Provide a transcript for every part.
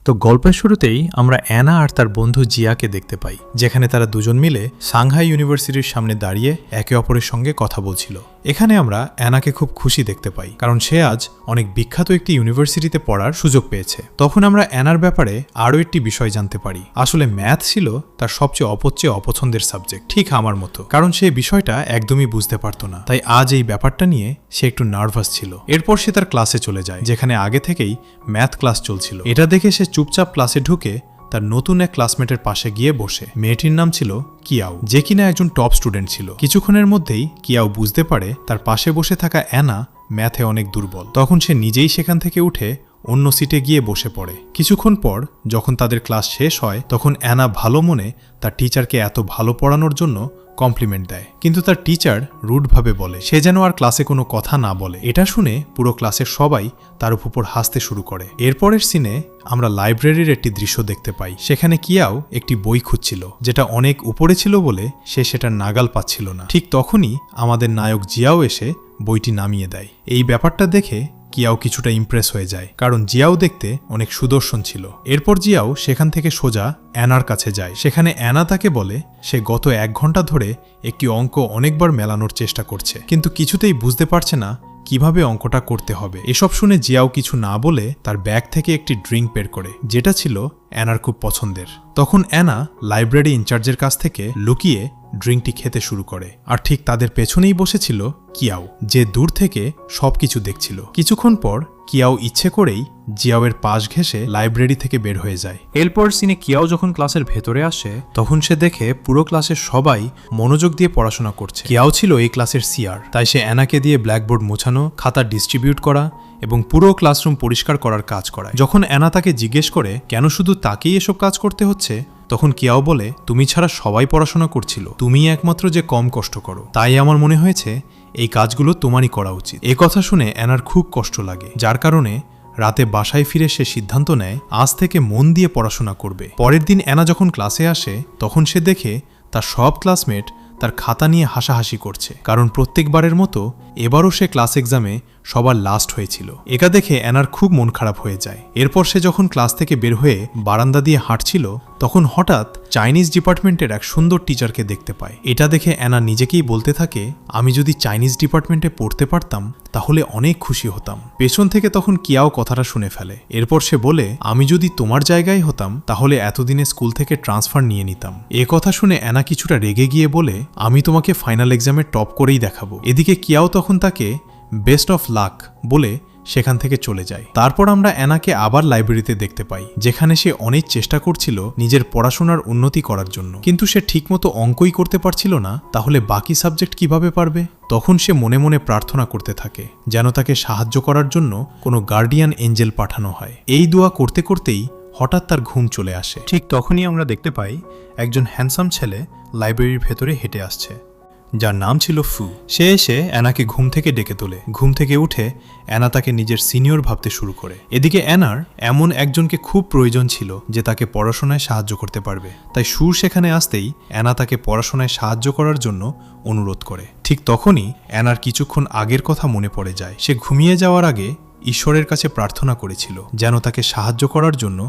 তো গল্পের শুরুতেই আমরা অ্যানা আর তার বন্ধু জিয়াকে দেখতে পাই, যেখানে তারা দুজন মিলে সাংহাই ইউনিভার্সিটির সামনে দাঁড়িয়ে একে অপরের সঙ্গে কথা বলছিল। এখানে আমরা অ্যানাকে খুব খুশি দেখতে পাই, কারণ সে আজ অনেক বিখ্যাত একটি ইউনিভার্সিটিতে পড়ার সুযোগ পেয়েছে। তখন আমরা অ্যানার ব্যাপারে আরও একটি বিষয় জানতে পারি। আসলে ম্যাথ ছিল তার সবচেয়ে অপছন্দের সাবজেক্ট, ঠিক আমার মতো, কারণ সে বিষয়টা একদমই বুঝতে পারত না। তাই আজ এই ব্যাপারটা নিয়ে সে একটু নার্ভাস ছিল। এরপর সে তার ক্লাসে চলে যায়, যেখানে আগে থেকেই ম্যাথ ক্লাস চলছিল। এটা দেখে সে চুপচাপ ক্লাসে ঢুকে তার নতুন এক ক্লাসমেটের পাশে গিয়ে বসে। মেয়েটির নাম ছিল কিয়াও, যে কিনা একজন টপ স্টুডেন্ট ছিল। কিছুক্ষণের মধ্যেই কিয়াও বুঝতে পারে তার পাশে বসে থাকা অ্যানা ম্যাথে অনেক দুর্বল। তখন সে নিজেই সেখান থেকে উঠে অন্য সিটে গিয়ে বসে পড়ে। কিছুক্ষণ পর যখন তাদের ক্লাস শেষ হয়, তখন অ্যানা ভালো মনে তার টিচারকে এত ভালো পড়ানোর জন্য কমপ্লিমেন্ট দেয়, কিন্তু তার টিচার রুডভাবে বলে সে যেন আর ক্লাসে কোনো কথা না বলে। এটা শুনে পুরো ক্লাসের সবাই তার উপর হাসতে শুরু করে। এরপরের সিনে আমরা লাইব্রেরির একটি দৃশ্য দেখতে পাই। সেখানে কিয়াও একটি বই খুঁজছিল, যেটা অনেক উপরে ছিল বলে সে সেটার নাগাল পাচ্ছিল না। ঠিক তখনই আমাদের নায়ক জিয়াও এসে বইটি নামিয়ে দেয়। এই ব্যাপারটা দেখে কিয়াও কিছুটা ইমপ্রেস হয়ে যায়, কারণ জিয়াও দেখতে অনেক সুদর্শন ছিল। এরপর জিয়াও সেখান থেকে সোজা অ্যানার কাছে যায়। সেখানে অ্যানা তাকে বলে সে গত 1 ঘন্টা ধরে একটি অঙ্ক অনেকবার মেলানোর চেষ্টা করছে, কিন্তু কিছুতেই বুঝতে পারছে না কিভাবে অঙ্কটা করতে হবে। এসব শুনে জিয়াও কিছু না বলে তার ব্যাগ থেকে একটি ড্রিঙ্ক বের করে, যেটা ছিল অ্যানার খুব পছন্দের। তখন অ্যানা লাইব্রেরি ইনচার্জের কাছ থেকে লুকিয়ে ড্রিঙ্কটি খেতে শুরু করে, আর ঠিক তাদের পেছনেই বসেছিল কিয়াও, যে দূর থেকে সবকিছু দেখছিল। কিছুক্ষণ পর কিয়াও ইচ্ছে করেই জিয়াওয়ের পাশ ঘেঁষে লাইব্রেরি থেকে বের হয়ে যায়। এরপর সিনে কিয়াও যখন ক্লাসের ভেতরে আসে, তখন সে দেখে পুরো ক্লাসের সবাই মনোযোগ দিয়ে পড়াশোনা করছে। কিয়াও ছিল এই ক্লাসের সিআর, তাই সে অ্যানাকে দিয়ে ব্ল্যাকবোর্ড মোছানো, খাতা ডিস্ট্রিবিউট করা এবং পুরো ক্লাসরুম পরিষ্কার করার কাজ করায়। যখন অ্যানা তাকে জিজ্ঞেস করে কেন শুধু তাকেই এসব কাজ করতে হচ্ছে, তখন কিয়াও বলে তুমি ছাড়া সবাই পড়াশোনা করছিল, তুমিই একমাত্র যে কম কষ্ট করো, তাই আমার মনে হয়েছে এই কাজগুলো তোমারই করা উচিত। এ কথা শুনে অ্যানার খুব কষ্ট লাগে, যার কারণে রাতে বাসায় ফিরে সে সিদ্ধান্ত নেয় আজ থেকে মন দিয়ে পড়াশোনা করবে। পরের দিন অ্যানা যখন ক্লাসে আসে, তখন সে দেখে তার সব ক্লাসমেট তার খাতা নিয়ে হাসাহাসি করছে, কারণ প্রত্যেকবারের মতো এবারও সে ক্লাস এক্সামে সবার লাস্ট হয়েছিল। এটা দেখে অ্যানার খুব মন খারাপ হয়ে যায়। এরপর সে যখন ক্লাস থেকে বের হয়ে বারান্দা দিয়ে হাঁটছিল, তখন হঠাৎ চাইনিজ ডিপার্টমেন্টের এক সুন্দর টিচারকে দেখতে পায়। এটা দেখে অ্যানা নিজেকেই বলতে থাকে আমি যদি চাইনিজ ডিপার্টমেন্টে পড়তে পারতাম তাহলে অনেক খুশি হতাম। পেছন থেকে তখন কিয়াও কথাটা শুনে ফেলে। এরপর সে বলে আমি যদি তোমার জায়গায় হতাম তাহলে এতদিনে স্কুল থেকে ট্রান্সফার নিয়ে নিতাম। এ কথা শুনে অ্যানা কিছুটা রেগে গিয়ে বলে আমি তোমাকে ফাইনাল এক্সামে টপ করেই দেখাবো। এদিকে কিয়াও তখন তাকে বেস্ট অফ লাক বলে সেখান থেকে চলে যায়। তারপর আমরা অ্যানাকে আবার লাইব্রেরিতে দেখতে পাই, যেখানে সে অনেক চেষ্টা করছিল নিজের পড়াশোনার উন্নতি করার জন্য, কিন্তু সে ঠিকমতো অঙ্কই করতে পারছিল না, তাহলে বাকি সাবজেক্ট কিভাবে পারবে। তখন সে মনে মনে প্রার্থনা করতে থাকে যেন তাকে সাহায্য করার জন্য কোনো গার্ডিয়ান এঞ্জেল পাঠানো হয়। এই দোয়া করতে করতেই হঠাৎ তার ঘুম চলে আসে। ঠিক তখনই আমরা দেখতে পাই একজন হ্যান্ডসাম ছেলে লাইব্রেরির ভেতরে হেঁটে আসছে, যার নাম ছিল ফু। সে এসে অ্যানাকে ঘুম থেকে ডেকে তোলে। ঘুম থেকে উঠে অ্যানা তাকে নিজের সিনিয়র ভাবতে শুরু করে। এদিকে অ্যানার এমন একজনকে খুব প্রয়োজন ছিল যে তাকে পড়াশোনায় সাহায্য করতে পারবে, তাই সুর সেখানে আসতেই অ্যানা তাকে পড়াশোনায় সাহায্য করার জন্য অনুরোধ করে। ঠিক তখনই অ্যানার কিছুক্ষণ আগের কথা মনে পড়ে যায়। সে ঘুমিয়ে যাওয়ার আগে ঈশ্বরের কাছে প্রার্থনা করেছিল যেন তাকে সাহায্য করার জন্য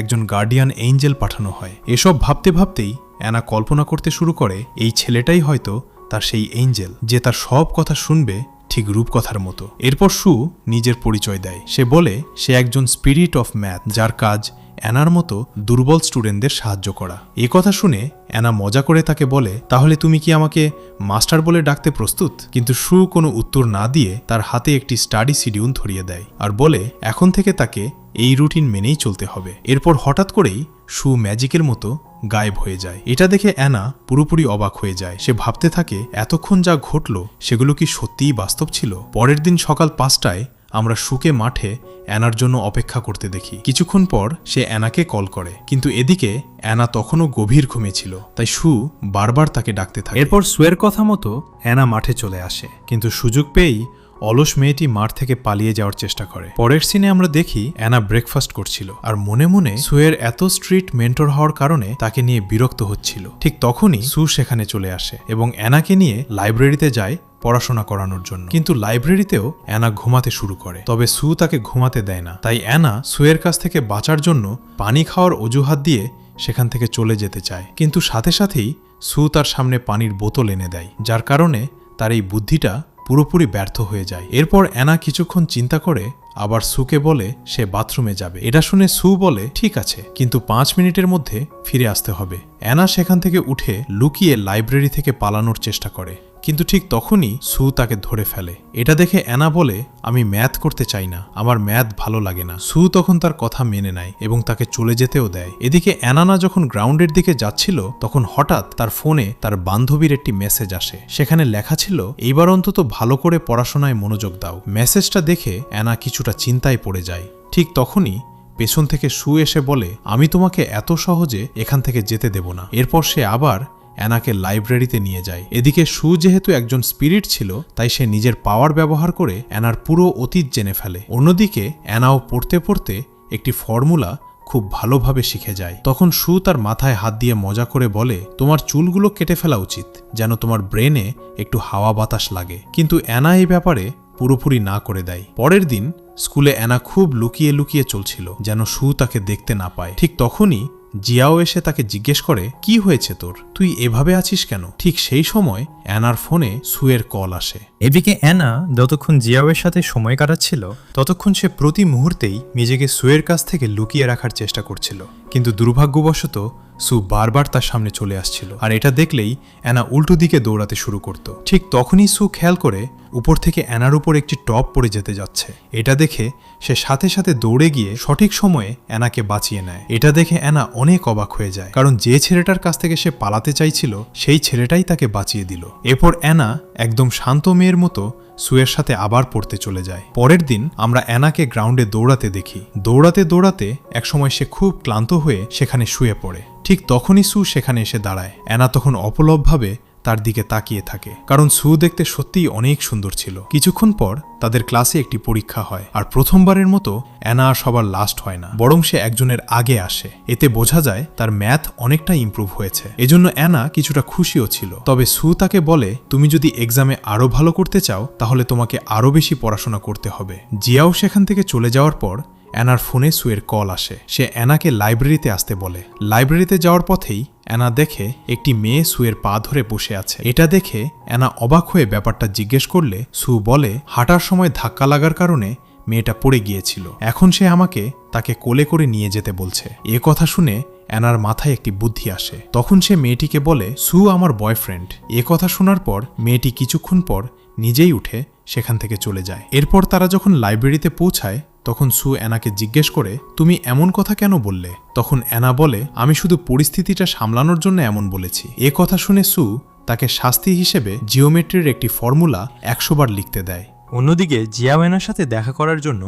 একজন গার্ডিয়ান এঞ্জেল পাঠানো হয়। এসব ভাবতে ভাবতেই অ্যানা কল্পনা করতে শুরু করে এই ছেলেটাই হয়তো তার সেই এঞ্জেল, যে তার সব কথা শুনবে ঠিক রূপকথার মতো। এরপর সু নিজের পরিচয় দেয়। সে বলে সে একজন স্পিরিট অফ ম্যাথ, যার কাজ অ্যানার মতো দুর্বল স্টুডেন্টদের সাহায্য করা। এ কথা শুনে অ্যানা মজা করে তাকে বলে তাহলে তুমি কি আমাকে মাস্টার বলে ডাকতে প্রস্তুত? কিন্তু সু কোনো উত্তর না দিয়ে তার হাতে একটি স্টাডি শিডিউল ধরিয়ে দেয় আর বলে এখন থেকে তাকে এই রুটিন মেনেই চলতে হবে। এরপর হঠাৎ করেই সু ম্যাজিকের মতো গায়েব হয়ে যায়। এটা দেখে অ্যানা পুরোপুরি অবাক হয়ে যায়। সে ভাবতে থাকে এতক্ষণ যা ঘটল সেগুলো কি সত্যিই বাস্তব ছিল? পরের দিন সকাল 5টায় আমরা সুকে মাঠে অ্যানার জন্য অপেক্ষা করতে দেখি। কিছুক্ষণ পর সে অ্যানাকে কল করে, কিন্তু এদিকে অ্যানা তখনও গভীর ঘুমে ছিল, তাই সু বারবার তাকে ডাকতে থাকে। এরপর সুয়ের কথা মতো অ্যানা মাঠে চলে আসে, কিন্তু সুযোগ পেয়েই অলস মেয়েটি মাঠ থেকে পালিয়ে যাওয়ার চেষ্টা করে। পরের সিনে আমরা দেখি অ্যানা ব্রেকফাস্ট করছিল আর মনে মনে সুয়ের এত স্ট্রিক্ট মেন্টর হওয়ার কারণে তাকে নিয়ে বিরক্ত হচ্ছিল। ঠিক তখনই সু সেখানে চলে আসে এবং অ্যানাকে নিয়ে লাইব্রেরিতে যায় পড়াশোনা করানোর জন্য। কিন্তু লাইব্রেরিতেও অ্যানা ঘুমাতে শুরু করে, তবে সু তাকে ঘুমাতে দেয় না। তাই অ্যানা সুয়ের কাছ থেকে বাঁচার জন্য পানি খাওয়ার অজুহাত দিয়ে সেখান থেকে চলে যেতে চায়, কিন্তু সাথে সাথেই সু তার সামনে পানির বোতল এনে দেয়, যার কারণে তার এই বুদ্ধিটা পুরোপুরি ব্যর্থ হয়ে যায়। এরপর অ্যানা কিছুক্ষণ চিন্তা করে আবার সুকে বলে সে বাথরুমে যাবে। এটা শুনে সু বলে ঠিক আছে, কিন্তু 5 মিনিটের মধ্যে ফিরে আসতে হবে। অ্যানা সেখান থেকে উঠে লুকিয়ে লাইব্রেরি থেকে পালানোর চেষ্টা করে, কিন্তু ঠিক তখনই সু তাকে ধরে ফেলে। এটা দেখে অ্যানা বলে আমি ম্যাথ করতে চাই না, আমার ম্যাথ ভালো লাগে না। সু তখন তার কথা মেনে নেয় এবং তাকে চলে যেতেও দেয়। এদিকে অ্যানা যখন গ্রাউন্ডের দিকে যাচ্ছিল তখন হঠাৎ তার ফোনে তার বান্ধবীর একটি মেসেজ আসে। সেখানে লেখা ছিল এইবার অন্তত ভালো করে পড়াশোনায় মনোযোগ দাও। মেসেজটা দেখে অ্যানা কিছুটা চিন্তায় পড়ে যায়। ঠিক তখনই পেছন থেকে সু এসে বলে আমি তোমাকে এত সহজে এখান থেকে যেতে দেব না। এরপর সে আবার অ্যানাকে লাইব্রেরিতে নিয়ে যায়। এদিকে সু যেহেতু একজন স্পিরিট ছিল, তাই সে নিজের পাওয়ার ব্যবহার করে অ্যানার পুরো অতীত জেনে ফেলে। অন্যদিকে অ্যানাও পড়তে পড়তে একটি ফর্মুলা খুব ভালোভাবে শিখে যায়। তখন সু তার মাথায় হাত দিয়ে মজা করে বলে তোমার চুলগুলো কেটে ফেলা উচিত, যেন তোমার ব্রেনে একটু হাওয়া বাতাস লাগে। কিন্তু অ্যানা এই ব্যাপারে পুরোপুরি না করে দেয়। পরের দিন স্কুলে অ্যানা খুব লুকিয়ে লুকিয়ে চলছিল, যেন সু তাকে দেখতে না পায়। ঠিক তখনই জিয়াও এসে তাকে জিজ্ঞেস করে কি হয়েছে তোর, তুই এভাবে আছিস কেন? ঠিক সেই সময় অ্যানার ফোনে সুয়ের কল আসে। এদিকে অ্যানা যতক্ষণ জিয়াওয়ের সাথে সময় কাটাচ্ছিল ততক্ষণ সে প্রতি মুহূর্তেই নিজেকে সুয়ের কাছ থেকে লুকিয়ে রাখার চেষ্টা করছিল, কিন্তু দুর্ভাগ্যবশত সু বারবার তার সামনে চলে আসছিল, আর এটা দেখলেই অ্যানা উল্টো দিকে দৌড়াতে শুরু করত। ঠিক তখনই সু খেয়াল করে উপর থেকে অ্যানার উপর একটি টপ পড়ে যেতে যাচ্ছে। এটা দেখে সে সাথে সাথে দৌড়ে গিয়ে সঠিক সময়ে অ্যানাকে বাঁচিয়ে নেয়। এটা দেখে অ্যানা অনেক অবাক হয়ে যায়, কারণ যে ছেলেটার কাছ থেকে সে পালাতে চাইছিল সেই ছেলেটাই তাকে বাঁচিয়ে দিল। এরপর অ্যানা একদম শান্ত মেয়ের মতো সুয়ের সাথে আবার পড়তে চলে যায়। পরের দিন আমরা অ্যানাকে গ্রাউন্ডে দৌড়াতে দেখি। দৌড়াতে দৌড়াতে একসময় সে খুব ক্লান্ত হয়ে সেখানে শুয়ে পড়ে। ঠিক তখনই সু সেখানে এসে দাঁড়ায়। অ্যানা তখন অপলকভাবে তার দিকে তাকিয়ে থাকে, কারণ সু দেখতে সত্যিই অনেক সুন্দর ছিল। কিছুক্ষণ পর তাদের ক্লাসে একটি পরীক্ষা হয়, আর প্রথমবারের মতো অ্যানা আর সবার লাস্ট হয় না, বরং সে একজনের আগে আসে। এতে বোঝা যায় তার ম্যাথ অনেকটা ইমপ্রুভ হয়েছে। এজন্য অ্যানা কিছুটা খুশিও ছিল। তবে সু তাকে বলে তুমি যদি এক্সামে আরো ভালো করতে চাও তাহলে তোমাকে আরো বেশি পড়াশোনা করতে হবে। জিয়াও সেখান থেকে চলে যাওয়ার পর অ্যানার ফোনে সুয়ের কল আসে। সে অ্যানাকে লাইব্রেরিতে আসতে বলে। লাইব্রেরিতে যাওয়ার পথেই অ্যানা দেখে একটি মেয়ে সুয়ের পা ধরে বসে আছে। এটা দেখে অ্যানা অবাক হয়ে ব্যাপারটা জিজ্ঞেস করলে সু বলে হাঁটার সময় ধাক্কা লাগার কারণে মেয়েটা পড়ে গিয়েছিল, এখন সে আমাকে তাকে কোলে করে নিয়ে যেতে বলছে। এ কথা শুনে অ্যানার মাথায় একটি বুদ্ধি আসে। তখন সে মেয়েটিকে বলে সু আমার বয়ফ্রেন্ড। এ কথা শোনার পর মেয়েটি কিছুক্ষণ পর নিজেই উঠে সেখান থেকে চলে যায়। এরপর তারা যখন লাইব্রেরিতে পৌঁছায় তখন সু অ্যানাকে জিজ্ঞেস করে তুমি এমন কথা কেন বললে? তখন অ্যানা বলে আমি শুধু পরিস্থিতিটা সামলানোর জন্য এমন বলেছি। এ কথা শুনে সু তাকে শাস্তি হিসেবে জিওমেট্রির একটি ফর্মুলা 100 বার লিখতে দেয়। অন্যদিকে জিয়াও অ্যানার সাথে দেখা করার জন্য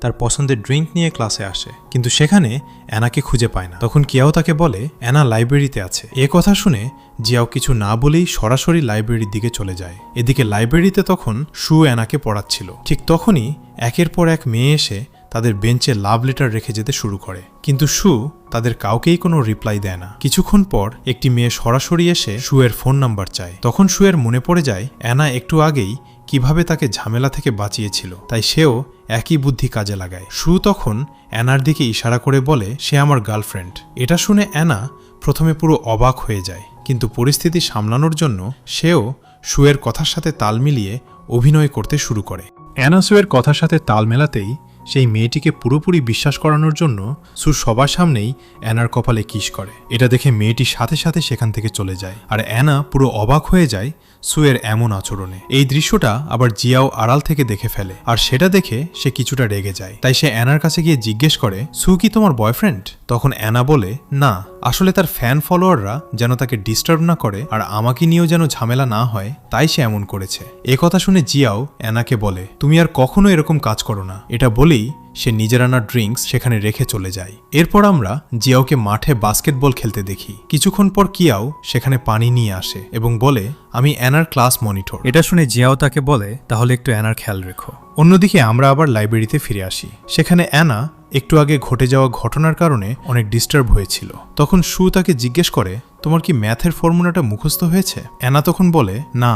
তার পছন্দের ড্রিঙ্ক নিয়ে ক্লাসে আসে, কিন্তু সেখানে অ্যানাকে খুঁজে পায় না। তখন কিয়াও তাকে বলে অ্যানা লাইব্রেরিতে আছে। এ কথা শুনে জিয়াও কিছু না বলেই সরাসরি লাইব্রেরির দিকে চলে যায়। এদিকে লাইব্রেরিতে তখন সু অ্যানাকে পড়াচ্ছিল। ঠিক তখনই একের পর এক মেয়ে এসে তাদের বেঞ্চে লাভ লেটার রেখে যেতে শুরু করে, কিন্তু সু তাদের কাউকেই কোনো রিপ্লাই দেয় না। কিছুক্ষণ পর একটি মেয়ে সরাসরি এসে সুয়ের ফোন নাম্বার চায়। তখন সুয়ের মনে পড়ে যায় অ্যানা একটু আগেই কিভাবে তাকে ঝামেলা থেকে বাঁচিয়েছিল, তাই সেও একই বুদ্ধি কাজে লাগায়। সু তখন অ্যানার দিকে ইশারা করে বলে সে আমার গার্লফ্রেন্ড। এটা শুনে অ্যানা প্রথমে পুরো অবাক হয়ে যায়, কিন্তু পরিস্থিতি সামলানোর জন্য সেও সুয়ের কথার সাথে তাল মিলিয়ে অভিনয় করতে শুরু করে। অ্যানা সুয়ের কথার সাথে তাল মেলাতেই সেই মেয়েটিকে পুরোপুরি বিশ্বাস করানোর জন্য সু সবার সামনেই অ্যানার কপালে কিস করে। এটা দেখে মেয়েটি সাথে সাথে সেখান থেকে চলে যায়, আর অ্যানা পুরো অবাক হয়ে যায় সুয়ের এমন আচরণে। এই দৃশ্যটা আবার জিয়াও আড়াল থেকে দেখে ফেলে, আর সেটা দেখে সে কিছুটা রেগে যায়। তাই সে অ্যানার কাছে গিয়ে জিজ্ঞেস করে সু কি তোমার বয়ফ্রেন্ড? তখন অ্যানা বলে না, আসলে তার ফ্যান ফলোয়াররা যেন তাকে ডিস্টার্ব না করে আর আমাকে নিয়েও যেন ঝামেলা না হয়, তাই সে এমন করেছে। এ কথা শুনে জিয়াও অ্যানাকে বলে তুমি আর কখনো এরকম কাজ করো না। এটা বলেই সে নিজের আনা ড্রিঙ্কস সেখানে রেখে চলে যায়। এরপর আমরা জিয়াওকে মাঠে বাস্কেটবল খেলতে দেখি। কিছুক্ষণ পর কিয়াও সেখানে পানি নিয়ে আসে এবং বলে আমি অ্যানার ক্লাস মনিটর। এটা শুনে জিয়াও তাকে বলে তাহলে একটু অ্যানার খেয়াল রেখো। অন্যদিকে আমরা আবার লাইব্রেরিতে ফিরে আসি। সেখানে অ্যানা একটু আগে ঘটে যাওয়া ঘটনার কারণে অনেক ডিস্টার্ব হয়েছিল। তখন সু তাকে জিজ্ঞেস করে তোমার কি ম্যাথের ফর্মুলাটা মুখস্থ হয়েছে? অ্যানা তখন বলে না,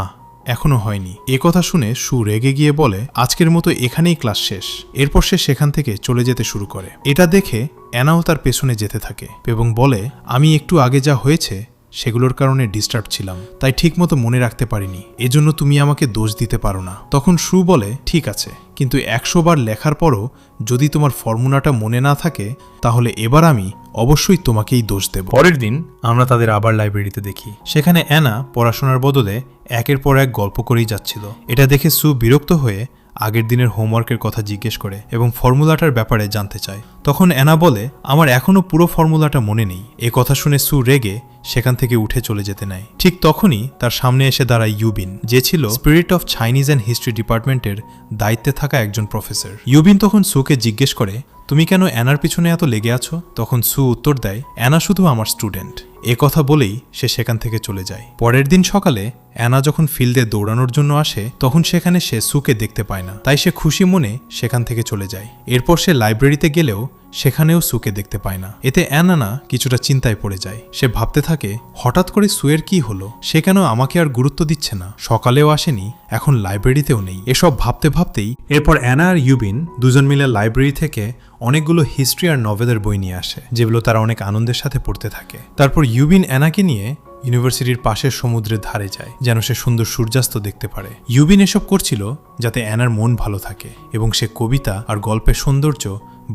এখনো হয়নি। এ কথা শুনে সু রেগে গিয়ে বলে, আজকের মতো এখানেই ক্লাস শেষ। এরপর সে সেখান থেকে চলে যেতে শুরু করে। এটা দেখে অ্যানাও তার পেছনে যেতে থাকে এবং বলে, আমি একটু আগে যা হয়েছে সেগুলোর কারণে ডিস্টার্ব ছিলাম, তাই ঠিকমতো মনে রাখতে পারিনি, এজন্য তুমি আমাকে দোষ দিতে পারো না। তখন সু বলে, ঠিক আছে, কিন্তু 100 বার লেখার পরও যদি তোমার ফর্মুলাটা মনে না থাকে তাহলে এবার আমি অবশ্যই তোমাকেই দোষ দেব। পরের দিন আমরা তাদের আবার লাইব্রেরিতে দেখি। সেখানে অ্যানা পড়াশোনার বদলে একের পর এক গল্প করেই যাচ্ছিল। এটা দেখে সু বিরক্ত হয়ে আগের দিনের হোমওয়ার্কের কথা জিজ্ঞেস করে এবং ফর্মুলাটার ব্যাপারে জানতে চায়। তখন অ্যানা বলে, আমার এখনও পুরো ফর্মুলাটা মনে নেই। এ কথা শুনে সু রেগে সেখান থেকে উঠে চলে যেতে নেয়। ঠিক তখনই তার সামনে এসে দাঁড়ায় ইউবিন, যে ছিল spirit of Chinese and history ডিপার্টমেন্টের দায়িত্বে থাকা একজন প্রফেসর। ইউবিন তখন সুকে জিজ্ঞেস করে, তুমি কেন অ্যানার পিছনে এত লেগে আছো? তখন সু উত্তর দেয়, অ্যানা শুধু আমার স্টুডেন্ট। এ কথা বলেই সে সেখান থেকে চলে যায়। পরের দিন সকালে অ্যানা যখন ফিল্ডে দৌড়ানোর জন্য আসে তখন সেখানে সে সুকে দেখতে পায় না, তাই সে খুশি মনে সেখান থেকে চলে যায়। এরপর সে লাইব্রেরিতে গেলেও সেখানেও সুকে দেখতে পায় না। এতে অ্যানা কিছুটা চিন্তায় পড়ে যায়। সে ভাবতে থাকে, হঠাৎ করে সুয়ের কি হলো? সে কেন আমাকে আর গুরুত্ব দিচ্ছে না? সকালেও আসেনি, এখন লাইব্রেরিতেও নেই। এসব ভাবতে ভাবতেই এরপর অ্যানা আর ইউবিন দুজন মিলে লাইব্রেরি থেকে অনেকগুলো হিস্ট্রি আর নভেলের বই নিয়ে আসে, যেগুলো তারা অনেক আনন্দের সাথে পড়তে থাকে। তারপর ইউবিন অ্যানাকে নিয়ে ইউনিভার্সিটির পাশের সমুদ্রের ধারে যায় যেন সে সুন্দর সূর্যাস্ত দেখতে পারে। ইউবিন এসব করছিল যাতে অ্যানার মন ভালো থাকে এবং সে কবিতা আর গল্পের সৌন্দর্য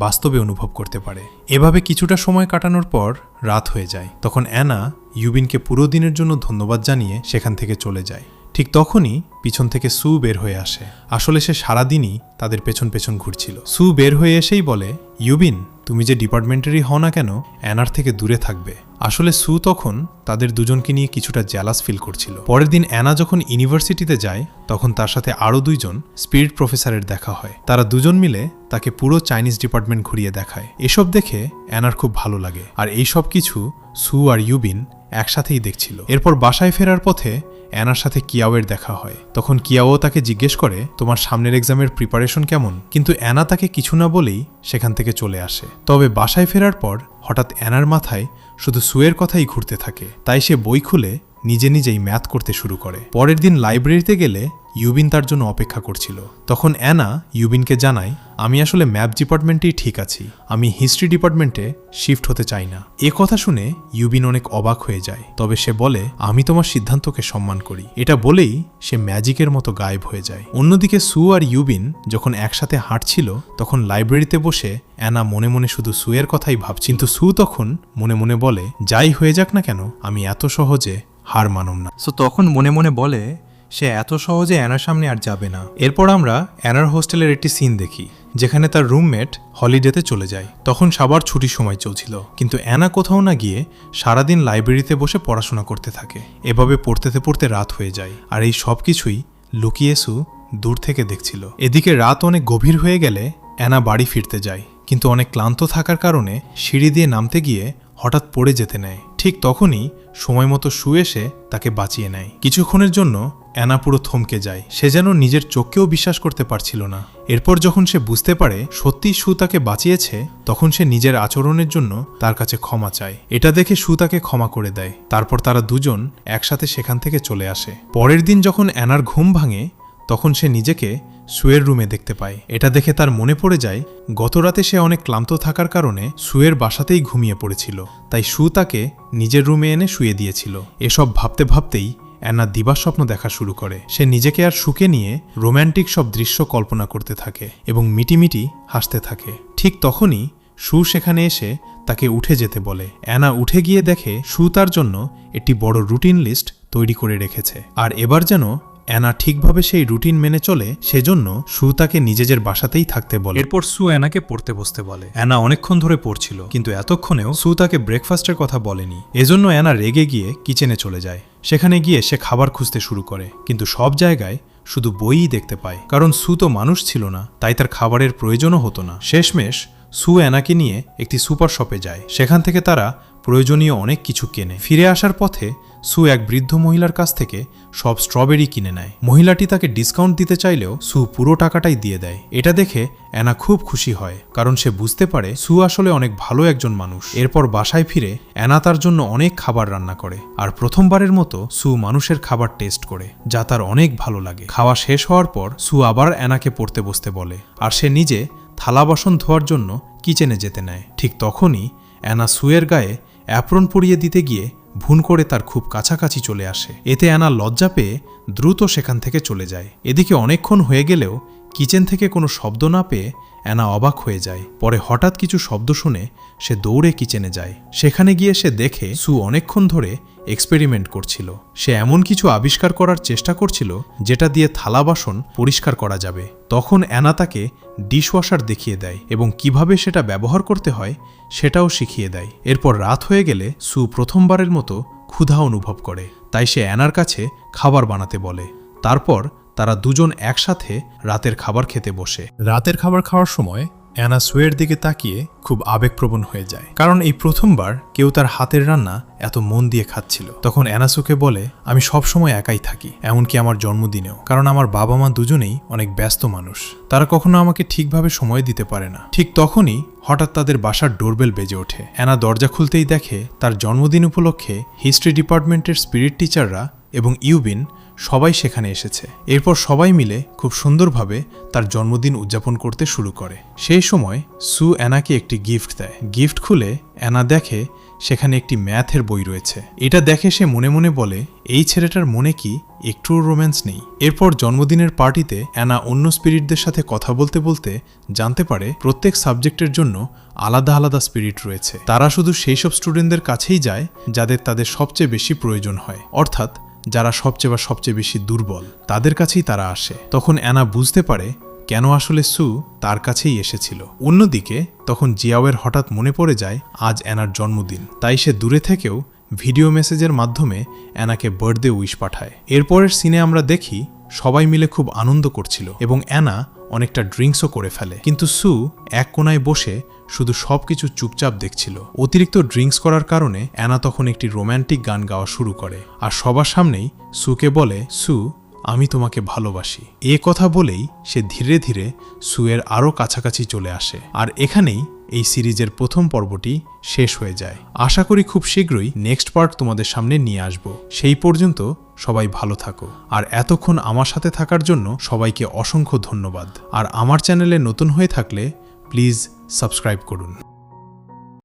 বাস্তবে অনুভব করতে পারে। এভাবে কিছুটা সময় কাটানোর পর রাত হয়ে যায়। তখন অ্যানা ইউবিনকে পুরো দিনের জন্য ধন্যবাদ জানিয়ে সেখান থেকে চলে যায়। ঠিক তখনই পিছন থেকে সু বের হয়ে আসে। আসলে সে সারাদিনই তাদের পেছন পেছন ঘুরছিল। সু বের হয়ে এসেই বলে, ইউবিন, তুমি যে ডিপার্টমেন্টেরই হও না কেন, অ্যানার থেকে দূরে থাকবে। আসলে সু তখন তাদের দুজনকে নিয়ে কিছুটা জ্যালাস ফিল করছিল। পরের দিন অ্যানা যখন ইউনিভার্সিটিতে যায় তখন তার সাথে আরও 2 জন স্পিরিট প্রফেসরের দেখা হয়। তারা দুজন মিলে তাকে পুরো চাইনিজ ডিপার্টমেন্ট ঘুরিয়ে দেখায়। এসব দেখে অ্যানার খুব ভালো লাগে, আর এই সব কিছু সু আর ইউবিন একসাথেই দেখছিল। এরপর বাসায় ফেরার পথে অ্যানার সাথে কিয়াওয়ের দেখা হয়। তখন কিয়াও তাকে জিজ্ঞেস করে, তোমার সামনের এক্সামের প্রিপারেশন কেমন? কিন্তু অ্যানা তাকে কিছু না বলেই সেখান থেকে চলে আসে। তবে বাসায় ফেরার পর হঠাৎ অ্যানার মাথায় শুধু সুয়ের কথাই ঘুরতে থাকে, তাই সে বই খুলে নিজে নিজেই ম্যাথ করতে শুরু করে। পরের দিন লাইব্রেরিতে গেলে ইউবিন তার জন্য অপেক্ষা করছিল। তখন অ্যানা ইউবিনকে জানায়, আমি আসলে ম্যাথ ডিপার্টমেন্টেই ঠিক আছি, আমি হিস্ট্রি ডিপার্টমেন্টে শিফট হতে চাই না। এ কথা শুনে ইউবিন অনেক অবাক হয়ে যায়, তবে সে বলে, আমি তোমার সিদ্ধান্তকে সম্মান করি। এটা বলেই সে ম্যাজিকের মতো গায়েব হয়ে যায়। অন্যদিকে সু আর ইউবিন যখন একসাথে হাঁটছিল তখন লাইব্রেরিতে বসে অ্যানা মনে মনে শুধু সুয়ের কথাই ভাবছিল। কিন্তু সু তখন মনে মনে বলে, যাই হয়ে যাক না কেন, আমি এত সহজে হার মানব না। সো তখন মনে মনে বলে সে এত সহজে অ্যানার সামনে আর যাবে না। এরপর আমরা অ্যানার হোস্টেলের একটি সিন দেখি যেখানে তার রুমমেট হলিডেতে চলে যায়। তখন সবার ছুটির সময় চলছিল, কিন্তু অ্যানা কোথাও না গিয়ে সারাদিন লাইব্রেরিতে বসে পড়াশোনা করতে থাকে। এভাবে পড়তে পড়তে রাত হয়ে যায়, আর এই সব কিছুই লুকিয়ে সু দূর থেকে দেখছিল। এদিকে রাত অনেক গভীর হয়ে গেলে অ্যানা বাড়ি ফিরতে যায়, কিন্তু অনেক ক্লান্ত থাকার কারণে সিঁড়ি দিয়ে নামতে গিয়ে হঠাৎ পড়ে যেতে নেয়। ঠিক তখনই সময় মতো সু এসে তাকে বাঁচিয়ে নেয়। কিছুক্ষণের জন্য অ্যানা পুরো থমকে যায়, সে যেন নিজের চোখকেও বিশ্বাস করতে পারছিল না। এরপর যখন সে বুঝতে পারে সত্যিই সু তাকে বাঁচিয়েছে তখন সে নিজের আচরণের জন্য তার কাছে ক্ষমা চায়। এটা দেখে সু তাকে ক্ষমা করে দেয়। তারপর তারা দুজন একসাথে সেখান থেকে চলে আসে। পরের দিন যখন অ্যানার ঘুম ভাঙে তখন সে নিজেকে সুয়ের রুমে দেখতে পায়। এটা দেখে তার মনে পড়ে যায় গতরাতে সে অনেক ক্লান্ত থাকার কারণে সুয়ের বাসাতেই ঘুমিয়ে পড়েছিল, তাই সু তাকে নিজের রুমে এনে শুয়ে দিয়েছিল। এসব ভাবতে ভাবতেই অ্যানা দিবাস্বপ্ন দেখা শুরু করে। সে নিজেকে আর সুকে নিয়ে রোম্যান্টিক সব দৃশ্য কল্পনা করতে থাকে এবং মিটিমিটি হাসতে থাকে। ঠিক তখনই সু সেখানে এসে তাকে উঠে যেতে বলে। অ্যানা উঠে গিয়ে দেখে সু তার জন্য একটি বড় রুটিন লিস্ট তৈরি করে রেখেছে, আর এবার যেন অ্যানা ঠিকভাবে সেই রুটিন মেনে চলে সেজন্য সু তাকে নিজেদের বাসাতেই থাকতে বলে। এরপর সু অ্যানাকে পড়তে বসতে বলে। অ্যানা অনেকক্ষণ ধরে পড়ছিল, কিন্তু এতক্ষণেও সু তাকে ব্রেকফাস্টের কথা বলেনি। এজন্য অ্যানা রেগে গিয়ে কিচেনে চলে যায়। সেখানে গিয়ে সে খাবার খুঁজতে শুরু করে, কিন্তু সব জায়গায় শুধু বইই দেখতে পায়। কারণ সু তো মানুষ ছিল না, তাই তার খাবারের প্রয়োজনও হতো না। শেষমেশ সু অ্যানাকে নিয়ে একটি সুপার শপে যায়। সেখান থেকে তারা প্রয়োজনীয় অনেক কিছু কেনে। ফিরে আসার পথে সু এক বৃদ্ধ মহিলার কাছ থেকে সব স্ট্রবেরি কিনে নেয়। মহিলাটি তাকে ডিসকাউন্ট দিতে চাইলেও সু পুরো টাকাটাই দিয়ে দেয়। এটা দেখে অ্যানা খুব খুশি হয়, কারণ সে বুঝতে পারে সু আসলে অনেক ভালো একজন মানুষ। এরপর বাসায় ফিরে অ্যানা তার জন্য অনেক খাবার রান্না করে, আর প্রথমবারের মতো সু মানুষের খাবার টেস্ট করে, যা তার অনেক ভালো লাগে। খাওয়া শেষ হওয়ার পর সু আবার অ্যানাকে পড়তে বসতে বলে, আর সে নিজে থালা বাসন ধোয়ার জন্য কিচেনে যেতে নেয়। ঠিক তখনই অ্যানা সুয়ের গায়ে অ্যাপ্রন পরিয়ে দিতে গিয়ে ভুল করে তার খুব কাছাকাছি চলে আসে। এতে অ্যানা লজ্জা পেয়ে দ্রুত সেখান থেকে চলে যায়। এদিকে অনেকক্ষণ হয়ে গেলেও কিচেন থেকে কোনো শব্দ না পেয়ে অ্যানা অবাক হয়ে যায়। পরে হঠাৎ কিছু শব্দ শুনে সে দৌড়ে কিচেনে যায়। সেখানে গিয়ে সে দেখে সু অনেকক্ষণ ধরে এক্সপেরিমেন্ট করছিল। সে এমন কিছু আবিষ্কার করার চেষ্টা করছিল যেটা দিয়ে থালা বাসন পরিষ্কার করা যাবে। তখন অ্যানা তাকে ডিশওয়াশার দেখিয়ে দেয় এবং কিভাবে সেটা ব্যবহার করতে হয় সেটাও শিখিয়ে দেয়। এরপর রাত হয়ে গেলে সু প্রথমবারের মতো ক্ষুধা অনুভব করে, তাই সে অ্যানার কাছে খাবার বানাতে বলে। তারপর তারা দুজন একসাথে রাতের খাবার খেতে বসে। রাতের খাবার খাওয়ার সময় অ্যানা সুয়ের দিকে তাকিয়ে খুব আবেগপ্রবণ হয়ে যায়, কারণ এই প্রথমবার কেউ তার হাতের রান্না এত মন দিয়ে খাচ্ছিল। তখন অ্যানা সুকে বলে, আমি সব সময় একাই থাকি, এমনকি আমার জন্মদিনেও, কারণ আমার বাবা মা দুজনেই অনেক ব্যস্ত মানুষ, তারা কখনো আমাকে ঠিকভাবে সময় দিতে পারে না। ঠিক তখনই হঠাৎ তাদের বাসার ডোরবেল বেজে ওঠে। অ্যানা দরজা খুলতেই দেখে তার জন্মদিন উপলক্ষে হিস্ট্রি ডিপার্টমেন্টের স্পিরিট টিচাররা এবং ইউবিন সবাই সেখানে এসেছে। এরপর সবাই মিলে খুব সুন্দরভাবে তার জন্মদিন উদযাপন করতে শুরু করে। সেই সময় সু অ্যানাকে একটি গিফট দেয়। গিফট খুলে অ্যানা দেখে সেখানে একটি ম্যাথের বই রয়েছে। এটা দেখে সে মনে মনে বলে, এই ছেলেটার মনে কি একটুও রোম্যান্স নেই। এরপর জন্মদিনের পার্টিতে অ্যানা অন্য স্পিরিটদের সাথে কথা বলতে বলতে জানতে পারে প্রত্যেক সাবজেক্টের জন্য আলাদা আলাদা স্পিরিট রয়েছে। তারা শুধু সেই সব স্টুডেন্টদের কাছেই যায় যাদের তাদের সবচেয়ে বেশি প্রয়োজন হয়, অর্থাৎ যারা সবচেয়ে বেশি দুর্বল, তাদের কাছেই তারা আসে। তখন অ্যানা বুঝতে পারে কেন আসলে সু তার কাছেই এসেছিল। অন্যদিকে তখন জিয়াওয়ের হঠাৎ মনে পড়ে যায় আজ অ্যানার জন্মদিন, তাই সে দূরে থেকেও ভিডিও মেসেজের মাধ্যমে অ্যানাকে বার্থডে উইশ পাঠায়। এরপরের সিনে আমরা দেখি সবাই মিলে খুব আনন্দ করছিল এবং অ্যানা অনেকটা ড্রিঙ্কসও করে ফেলে, কিন্তু সু এক কোনায় বসে শুধু সবকিছু চুপচাপ দেখছিল। অতিরিক্ত ড্রিঙ্কস করার কারণে অ্যানা তখন একটি রোম্যান্টিক গান গাওয়া শুরু করে আর সবার সামনেই সুকে বলে, সু আমি তোমাকে ভালোবাসি। এ কথা বলেই সে ধীরে ধীরে সুয়ের আরও কাছাকাছি চলে আসে। আর এখানেই এই সিরিজের প্রথম পর্বটি শেষ হয়ে যায়। আশা করি খুব শীঘ্রই নেক্সট পার্ট তোমাদের সামনে নিয়ে আসব। সেই পর্যন্ত সবাই ভালো থাকো, আর এতক্ষণ আমার সাথে থাকার জন্য সবাইকে অসংখ্য ধন্যবাদ। আর আমার চ্যানেলে নতুন হয়ে থাকলে প্লিজ সাবস্ক্রাইব করুন।